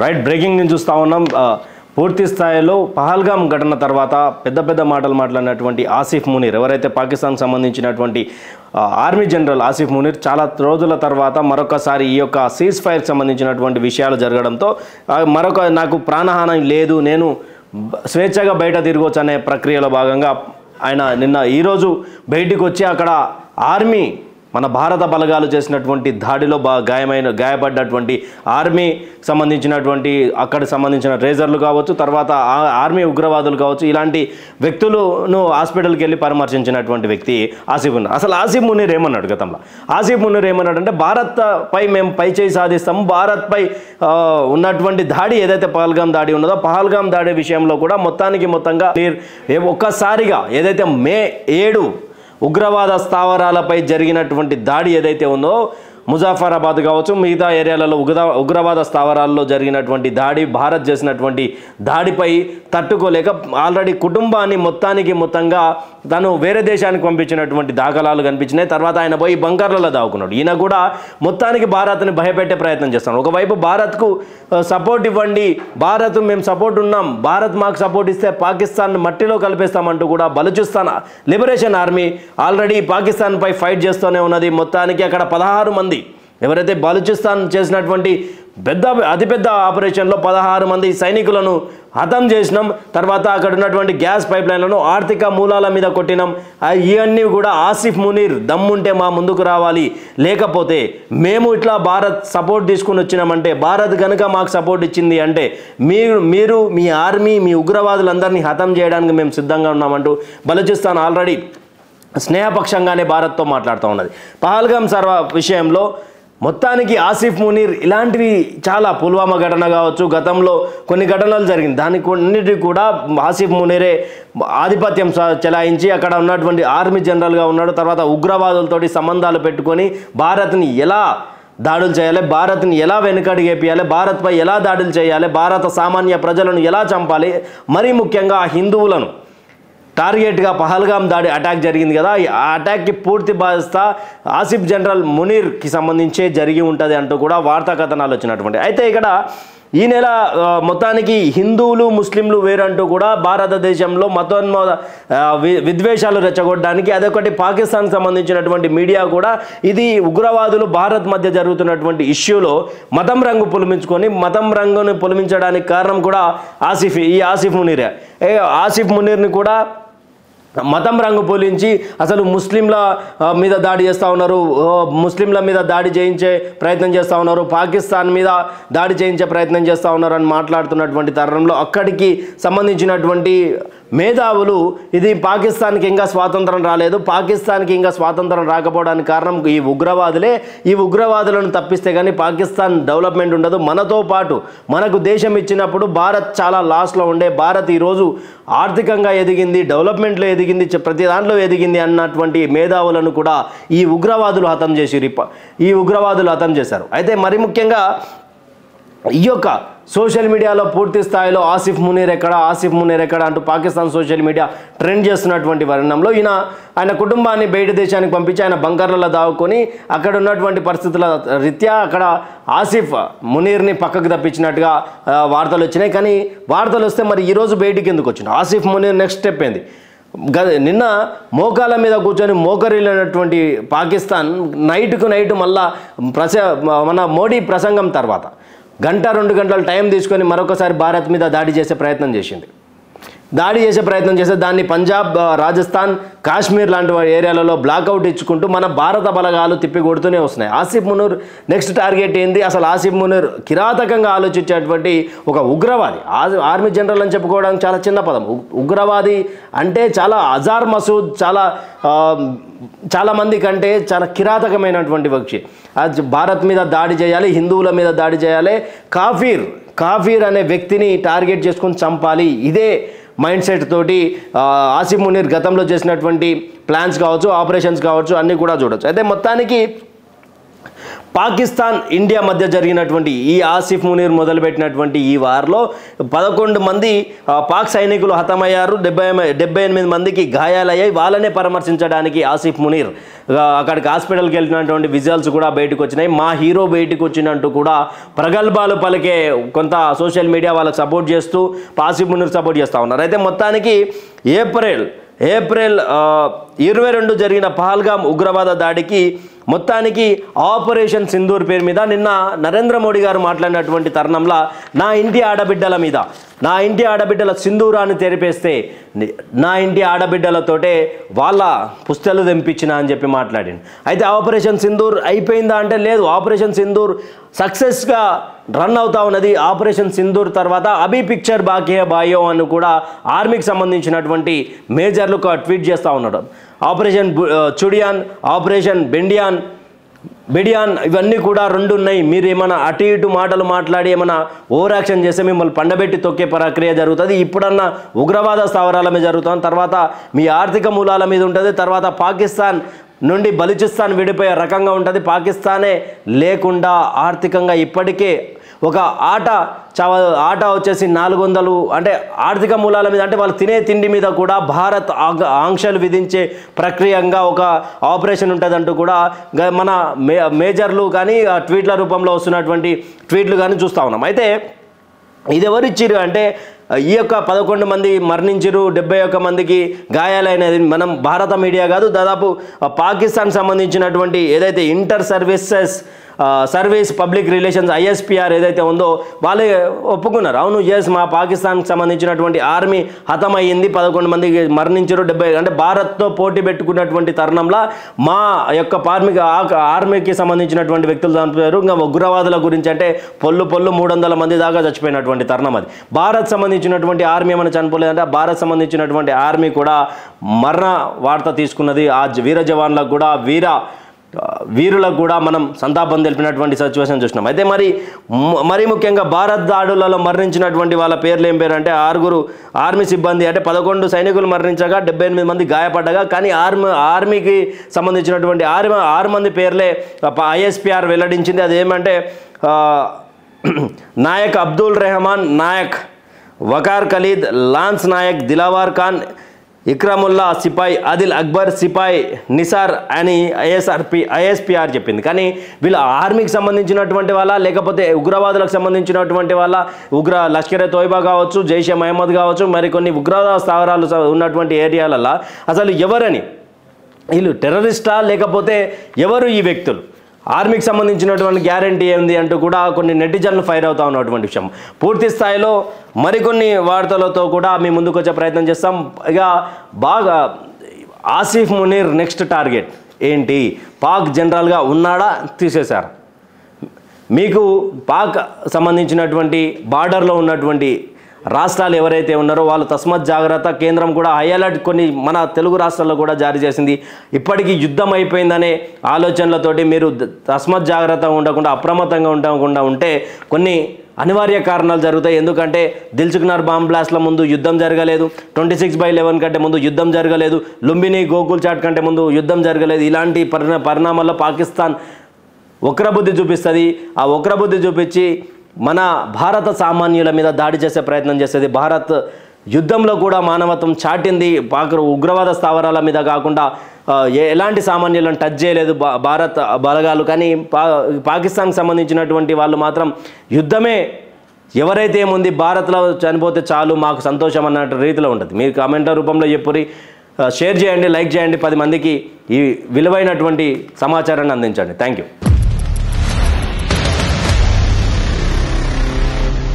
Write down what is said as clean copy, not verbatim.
Right breaking news చూస్తూ ఉన్నాం. పూర్తి స్థాయిలో పహల్గామ్ ఘటన తర్వాత పెద్ద మాటలు మాట్లాడినటువంటి ఆసిఫ్ మునీర్, ఎవరైతే పాకిస్తాన్కి సంబంధించినటువంటి ఆర్మీ జనరల్ ఆసిఫ్ మునీర్, చాలా రోజుల తర్వాత మరొకసారి ఈ యొక్క సీజ్ ఫైర్కి సంబంధించినటువంటి విషయాలు జరగడంతో నాకు ప్రాణహాని లేదు, నేను స్వేచ్ఛగా బయట తిరగవచ్చు అనే ప్రక్రియలో భాగంగా ఆయన ఈరోజు బయటికి వచ్చి అక్కడ ఆర్మీ మన భారత బలగాలు చేసినటువంటి దాడిలో గాయపడ్డటువంటి ఆర్మీ సంబంధించినటువంటి అక్కడికి సంబంధించిన రేజర్లు కావచ్చు, తర్వాత ఆర్మీ ఉగ్రవాదులు కావచ్చు, ఇలాంటి వ్యక్తులను హాస్పిటల్కి వెళ్ళి పరామర్శించినటువంటి వ్యక్తి ఆసిఫ్ మునీర్. అసలు ఆసిఫ్ మునీర్ ఏమన్నాడు గతంలో? ఆసిఫ్ మునీర్ ఏమన్నాడు అంటే, భారత్పై మేము పైచేయి సాధిస్తాము, భారత్పై ఉన్నటువంటి దాడి ఏదైతే పహల్గామ్ దాడి ఉన్నదో పహల్గామ్ దాడి విషయంలో కూడా మొత్తంగా ఒక్కసారిగా ఏదైతే మే 7 ఉగ్రవాద స్థావరాలపై జరిగినటువంటి దాడి ఏదైతే ఉందో, ముజాఫరాబాద్ కావచ్చు, మిగతా ఏరియాలలో ఉగ్రవాద స్థావరాల్లో జరిగినటువంటి దాడి, భారత్ చేసినటువంటి దాడిపై తట్టుకోలేక ఆల్రెడీ కుటుంబాన్ని మొత్తంగా తను వేరే దేశానికి పంపించినటువంటి దాఖలాలు కనిపించినాయి. తర్వాత ఆయన పోయి బంకర్లలో దాక్కున్నాడు. ఈయన కూడా మొత్తానికి భారత్ని భయపెట్టే ప్రయత్నం చేస్తాడు. ఒకవైపు భారత్కు సపోర్ట్ ఇవ్వండి, భారత్ మేము సపోర్ట్ ఉన్నాం, భారత్ మాకు సపోర్ట్ ఇస్తే పాకిస్తాన్ మట్టిలో కలిపేస్తామంటూ కూడా బలూచిస్తాన్ లిబరేషన్ ఆర్మీ ఆల్రెడీ పాకిస్తాన్పై ఫైట్ చేస్తూనే ఉన్నది. మొత్తానికి అక్కడ 16 మంది ఎవరైతే బలూచిస్తాన్ చేసినటువంటి అతిపెద్ద ఆపరేషన్లో 16 మంది సైనికులను హతం చేసినాం. తర్వాత అక్కడ ఉన్నటువంటి గ్యాస్ పైప్ లైన్లను ఆర్థిక మూలాల మీద కొట్టినాం. ఇవన్నీ కూడా ఆసిఫ్ మునీర్ దమ్ముంటే మా ముందుకు రావాలి, లేకపోతే మేము ఇట్లా భారత్ సపోర్ట్ తీసుకుని వచ్చినామంటే, భారత్ కనుక మాకు సపోర్ట్ ఇచ్చింది అంటే మీరు మీ ఆర్మీ మీ ఉగ్రవాదులందరినీ హతం చేయడానికి మేము సిద్ధంగా ఉన్నామంటూ బలూచిస్తాన్ ఆల్రెడీ స్నేహపక్షంగానే భారత్తో మాట్లాడుతూ ఉన్నది. పహల్గామ్ విషయంలో మొత్తానికి ఆసిఫ్ మునీర్ ఇలాంటివి చాలా పుల్వామా ఘటన కావచ్చు, గతంలో కొన్ని ఘటనలు జరిగింది, దానికి కొన్నిటికి కూడా ఆసిఫ్ మునీరే ఆధిపత్యం చెలాయించి అక్కడ ఉన్నటువంటి ఆర్మీ జనరల్గా ఉన్నాడు. తర్వాత ఉగ్రవాదులతోటి సంబంధాలు పెట్టుకొని భారత్ని ఎలా దాడులు చేయాలి, భారత్ని ఎలా వెనుకడిగేపియాలి, భారత్పై ఎలా దాడులు చేయాలి, భారత సామాన్య ప్రజలను ఎలా చంపాలి, మరీ ముఖ్యంగా హిందువులను టార్గెట్గా పహల్గామ్ దాడి అటాక్ జరిగింది కదా, ఆ అటాక్కి పూర్తి బాధ్యత ఆసిఫ్ జనరల్ మునీర్కి సంబంధించే జరిగి ఉంటుంది అంటూ కూడా వార్తా కథనాలు వచ్చినటువంటి. అయితే ఇక్కడ ఈ నెల మొత్తానికి హిందువులు ముస్లింలు వేరంటూ కూడా భారతదేశంలో మతోన్మాద విద్వేషాలు రెచ్చగొట్టడానికి, అదొకటి పాకిస్తాన్కి సంబంధించినటువంటి మీడియా కూడా ఇది ఉగ్రవాదులు భారత్ మధ్య జరుగుతున్నటువంటి ఇష్యూలో మతం రంగు పొలిమించుకొని మతం రంగుని పొలిమించడానికి కారణం కూడా ఆసిఫ్ మునీరే. ఆసిఫ్ మునీర్ని కూడా మతం రంగు పోలించి అసలు ముస్లింల మీద దాడి చేస్తూ ఉన్నారు, ముస్లింల మీద దాడి చేయించే ప్రయత్నం చేస్తూ ఉన్నారు, పాకిస్తాన్ మీద దాడి చేయించే ప్రయత్నం చేస్తూ ఉన్నారు అని మాట్లాడుతున్నటువంటి తరుణంలో అక్కడికి సంబంధించినటువంటి మేధావులు ఇది పాకిస్తాన్కి ఇంకా స్వాతంత్రం రాలేదు, పాకిస్తాన్కి ఇంకా స్వాతంత్రం రాకపోవడానికి కారణం ఈ ఉగ్రవాదులే, ఈ ఉగ్రవాదులను తప్పిస్తే కానీ పాకిస్తాన్ డెవలప్మెంట్ ఉండదు, మనతో పాటు మనకు దేశం ఇచ్చినప్పుడు భారత్ చాలా లాస్లో ఉండే, భారత్ ఈరోజు ఆర్థికంగా ఎదిగింది, డెవలప్మెంట్లో ఎదిగింది, ప్రతి దాంట్లో ఎదిగింది అన్నటువంటి మేధావులను కూడా ఈ ఉగ్రవాదులు హతం చేశారు. అయితే మరి ముఖ్యంగా ఈ యొక్క సోషల్ మీడియాలో పూర్తి స్థాయిలో ఆసిఫ్ మునీర్ ఎక్కడ అంటూ పాకిస్తాన్ సోషల్ మీడియా ట్రెండ్ చేస్తున్నటువంటి పరిణామంలో ఆయన కుటుంబాన్ని బయట దేశానికి పంపించి ఆయన బంకర్లలో దావుకొని అక్కడ ఉన్నటువంటి పరిస్థితుల రీత్యా అక్కడ ఆసిఫ్ మునీర్ని పక్కకు తప్పించినట్టుగా వార్తలు వచ్చినాయి. కానీ వార్తలు వస్తే మరి ఈరోజు బయటికి ఎందుకు వచ్చింది? ఆసిఫ్ మునీర్ నెక్స్ట్ స్టెప్ ఏంది? నిన్న మోకాల మీద కూర్చొని మోకరిల్లినటువంటి పాకిస్తాన్ నైట్ మళ్ళా మన మోడీ ప్రసంగం తర్వాత 1-2 గంటల టైం తీసుకొని మరొకసారి భారత్ మీద దాడి చేసే ప్రయత్నం చేస్తే దాన్ని పంజాబ్, రాజస్థాన్, కాశ్మీర్ లాంటి ఏరియాలలో బ్లాక్అవుట్ ఇచ్చుకుంటూ మన భారత బలగాలు తిప్పి కొడుతూనే వస్తున్నాయి. ఆసిఫ్ మునీర్ నెక్స్ట్ టార్గెట్ ఏంది? అసలు ఆసిఫ్ మునీర్ కిరాతకంగా ఆలోచించేటువంటి ఒక ఉగ్రవాది, ఆర్మీ జనరల్ అని చెప్పుకోవడానికి చాలా చిన్న పదం. ఉగ్రవాది అంటే చాలా అజార్ మసూద్, చాలా మంది కంటే చాలా కిరాతకమైనటువంటి వ్యక్తి. భారత్ మీద దాడి చేయాలి, హిందువుల మీద దాడి చేయాలి, కాఫీర్ అనే వ్యక్తిని టార్గెట్ చేసుకొని చంపాలి, ఇదే మైండ్ సెట్ తోటి ఆసిఫ్ మునీర్ గతంలో చేసినటువంటి ప్లాన్స్ కావచ్చు, ఆపరేషన్స్ కావచ్చు, అన్నీ కూడా చూడవచ్చు. అయితే మొత్తానికి పాకిస్తాన్ ఇండియా మధ్య జరిగినటువంటి ఈ ఆసిఫ్ మునీర్ మొదలుపెట్టినటువంటి ఈ వార్లో 11 మంది పాక్ సైనికులు హతమయ్యారు, 78 మందికి గాయాలయ్యాయి. వాళ్ళనే పరామర్శించడానికి ఆసిఫ్ మునీర్ అక్కడికి హాస్పిటల్కి వెళ్ళినటువంటి విజువల్స్ కూడా బయటకు వచ్చినాయి. మా హీరో బయటకు వచ్చినట్టు కూడా ప్రగల్భాలు పలికే కొంత సోషల్ మీడియా వాళ్ళకి సపోర్ట్ చేస్తూ ఆసిఫ్ మునీర్ సపోర్ట్ చేస్తూ ఉన్నారు. అయితే మొత్తానికి ఏప్రిల్ 22 జరిగిన పహల్గామ్ ఉగ్రవాద దాడికి మొత్తానికి ఆపరేషన్ సింధూర్ పేరు మీద నిన్న నరేంద్ర మోడీ గారు మాట్లాడినటువంటి తరుణంలో నా ఇంటి ఆడబిడ్డల సింధూరాన్ని తెరిపేస్తే నా ఇంటి ఆడబిడ్డలతోటే వాళ్ళ పుస్తలు తెంపించిన అని చెప్పి మాట్లాడింది. అయితే ఆపరేషన్ సింధూర్ అయిపోయిందా అంటే లేదు, ఆపరేషన్ సింధూర్ సక్సెస్గా రన్ అవుతా ఉన్నది. ఆపరేషన్ సింధూర్ తర్వాత అభి పిక్చర్ బాకీ హై భాయో అని కూడా ఆర్మీకి సంబంధించినటువంటి మేజర్లు ట్వీట్ చేస్తూ ఉన్నాడు. ఆపరేషన్ చుడియాన్, ఆపరేషన్ బెడియాన్ ఇవన్నీ కూడా 2 ఉన్నాయి. మీరు ఏమైనా అటు ఇటు మాటలు మాట్లాడి ఏమైనా ఓవర్ యాక్షన్ చేస్తే మిమ్మల్ని పండబెట్టి తొక్కే ప్రక్రియ జరుగుతుంది. ఇప్పుడన్నా ఉగ్రవాద స్థావరాల మీద జరుగుతుంది, తర్వాత మీ ఆర్థిక మూలాల మీద ఉంటుంది, తర్వాత పాకిస్తాన్ నుండి బలూచిస్తాన్ విడిపోయే రకంగా ఉంటుంది. పాకిస్తానే లేకుండా ఆర్థికంగా ఇప్పటికే ఒక ఆట వచ్చేసి 400 అంటే ఆర్థిక మూలాల మీద అంటే వాళ్ళు తినే తిండి మీద కూడా భారత్ ఆంక్షలు విధించే ప్రక్రియంగా ఒక ఆపరేషన్ ఉంటుందంటూ కూడా మన మేజర్లు కానీ ట్వీట్ల రూపంలో వస్తున్నటువంటి ట్వీట్లు కానీ చూస్తూ ఉన్నాం. అయితే ఇది ఎవరిచ్చిరు అంటే ఈ యొక్క 11 మంది మరణించిరు, 71 మందికి గాయాలైనది మనం భారత మీడియా కాదు, దాదాపు పాకిస్తాన్ సంబంధించినటువంటి ఏదైతే inter service public relations ISPR ఏదైతే ఉందో వాళ్ళే ఒప్పుకున్నారు. అవును, మా పాకిస్తాన్కి సంబంధించినటువంటి ఆర్మీ హతమయ్యింది, 11 మంది మరణించారు, 70 అంటే భారత్తో పోటీ పెట్టుకున్నటువంటి తరుణంలో మా యొక్క ఆర్మీకి సంబంధించినటువంటి వ్యక్తులు చనిపోయారు. ఇంకా ఉగ్రవాదుల గురించి అంటే పొల్లు 300 మంది దాకా చచ్చిపోయినటువంటి తరుణం అది. భారత్ సంబంధించినటువంటి ఆర్మీ ఏమైనా చనిపోలేదంటే భారత్ సంబంధించినటువంటి ఆర్మీ కూడా మరణ వార్త తీసుకున్నది. ఆ వీర జవాన్లకు కూడా వీరులకు కూడా మనం సంతాపం తెలిపినటువంటి సిచ్యువేషన్ చూసినాం. అయితే మరి ముఖ్యంగా భారత్ దాడులలో మరణించినటువంటి వాళ్ళ పేర్లు ఏం పేరు అంటే 6 ఆర్మీ సిబ్బంది అంటే 11 సైనికులు మరణించగా 78 మంది గాయపడ్డగా, కానీ ఆర్మీకి సంబంధించినటువంటి 6 మంది పేర్లే ISPR వెల్లడించింది. అదేమంటే నాయక్ అబ్దుల్ రెహమాన్ నాయక్, వకార్ ఖలీద్, లాన్స్ నాయక్, దిలావర్ ఖాన్, ఇక్రముల్లా సిపాయి, ఆదిల్ అక్బర్ సిపాయి, నిసార్ అని ISPR చెప్పింది. కానీ వీళ్ళు ఆర్మీకి సంబంధించినటువంటి వాళ్ళ లేకపోతే ఉగ్రవాదులకు సంబంధించినటువంటి వాళ్ళ లష్కర్ ఎ తోయిబా కావచ్చు, జైషే మహమ్మద్ కావచ్చు, మరికొన్ని ఉగ్రవాద స్థావరాలు ఉన్నటువంటి ఏరియాలలో అసలు ఎవరని, వీళ్ళు టెర్రరిస్టా లేకపోతే ఎవరు ఈ వ్యక్తులు, ఆర్మీకి సంబంధించినటువంటి గ్యారంటీ ఏంది అంటూ కూడా కొన్ని నెటిజన్లు ఫైర్ అవుతా ఉన్నటువంటి విషయం. పూర్తి స్థాయిలో మరికొన్ని వార్తలతో కూడా మీ ముందుకు వచ్చే ప్రయత్నం చేస్తాం. ఇక బాగా ఆసిఫ్ మునీర్ నెక్స్ట్ టార్గెట్ ఏంటి? పాక్ జనరల్గా ఉన్నాడా, తీసేశారు? మీకు పాక్ సంబంధించినటువంటి బార్డర్లో ఉన్నటువంటి రాష్ట్రాలు ఎవరైతే ఉన్నారో వాళ్ళు తస్మత్ జాగ్రత్త, కేంద్రం కూడా హై అలర్ట్ కొన్ని మన తెలుగు రాష్ట్రాల్లో కూడా జారీ చేసింది. ఇప్పటికీ యుద్ధం అయిపోయిందనే ఆలోచనలతోటి మీరు తస్మత్ జాగ్రత్త ఉండకుండా అప్రమత్తంగా ఉండకుండా ఉంటే కొన్ని అనివార్య కారణాలు జరుగుతాయి. ఎందుకంటే దిల్సుఖ్నగర్ బాంబ్ బ్లాస్ట్ల ముందు యుద్ధం జరగలేదు, 26/11 కంటే ముందు యుద్ధం జరగలేదు, లుంబిని గోకుల్ చాట్ కంటే ముందు యుద్ధం జరగలేదు. ఇలాంటి పరిణామాల్లో పాకిస్తాన్ వక్రబుద్ధి చూపిస్తుంది. ఆ వక్రబుద్ధి చూపించి మన భారత సామాన్యుల మీద దాడి చేసే ప్రయత్నం చేసేది. భారత్ యుద్ధంలో కూడా మానవత్వం చాటింది. ఉగ్రవాద స్థావరాల మీద కాకుండా ఎలాంటి సామాన్యులను టచ్ చేయలేదు భారత్ బలగాలు. కానీ పాకిస్తాన్కి సంబంధించినటువంటి వాళ్ళు మాత్రం యుద్ధమే ఎవరైతే ఏముంది భారత్లో చనిపోతే చాలు మాకు సంతోషం అన్న రీతిలో ఉంటుంది. మీరు కామెంట్ రూపంలో చెప్పురి, షేర్ చేయండి, లైక్ చేయండి, 10 మందికి ఈ విలువైనటువంటి సమాచారాన్ని అందించండి. Thank you.